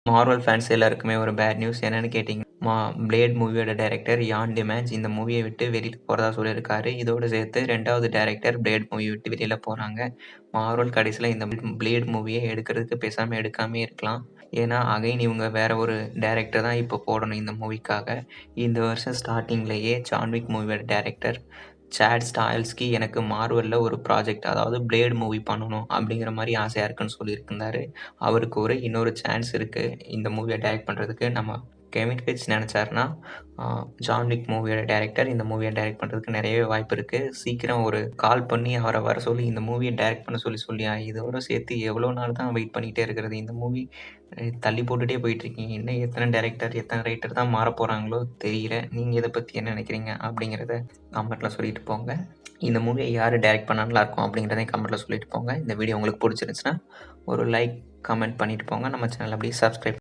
Marvel fans எல்லாருக்குமே ஒரு bad news என்னன்னு கேட்டிங்கன்னா, பிளேட் மூவியோட டைரக்டர் யான் டிமேஜ் இந்த மூவியை விட்டு வெளியில் போகிறதா சொல்லியிருக்காரு. இதோடு சேர்த்து 2வது டைரக்டர் பிளேட் மூவியை விட்டு வெளியில் போகிறாங்க. மார்வல் கடைசியில் இந்த பிளேட் மூவியை எடுக்கிறதுக்கு பேசாமல் எடுக்காமே இருக்கலாம். ஏன்னா அகைன் இவங்க வேற ஒரு டைரக்டர் தான் இப்போ போடணும் இந்த மூவிக்காக. இந்த வருஷம் ஸ்டார்டிங்லேயே ஜான்விக் மூவியோட டைரக்டர் சாட் ஸ்டாயல்ஸ்கி எனக்கு மார்வலில் ஒரு ப்ராஜெக்ட் அதாவது பிளேட் மூவி பண்ணணும் அப்படிங்கிற மாதிரி ஆசையாக இருக்குன்னு சொல்லியிருந்தாரு. அவருக்கு இன்னொரு சான்ஸ் இருக்குது இந்த மூவியை டைரக்ட் பண்ணுறதுக்கு. நம்ம கெவின் ஃபீகே நினச்சாருன்னா ஜான்விக் மூவியோட டைரக்டர் இந்த மூவியை டைரக்ட் பண்ணுறதுக்கு நிறையவே வாய்ப்பு இருக்குது. சீக்கிரம் ஒரு கால் பண்ணி அவரை வர சொல்லி இந்த மூவியை டைரக்ட் பண்ண சொல்லி இதோட சேர்த்து எவ்வளோ நாள் தான் வெயிட் பண்ணிகிட்டே இருக்கிறது. இந்த மூவி தள்ளி போட்டுகிட்டே போயிட்டுருக்கீங்க. இன்னும் எத்தனை டைரக்டர் எத்தனை ரைட்டர் தான் மாற போகிறாங்களோ தெரியல. நீங்கள் இதை பற்றி என்ன நினைக்கிறீங்க அப்படிங்கிறத கமெண்ட்டில் சொல்லிட்டு போங்க. இந்த மூவியை யார் டைரக்ட் பண்ணால் நல்லாயிருக்கும் அப்படிங்கிறதையும் கமெண்ட்டில் சொல்லிட்டு போங்க. இந்த வீடியோ உங்களுக்கு பிடிச்சிருந்துச்சுன்னா ஒரு லைக் கமெண்ட் பண்ணிட்டு போங்க. நம்ம சேனல் அப்படியே சப்ஸ்கிரைப்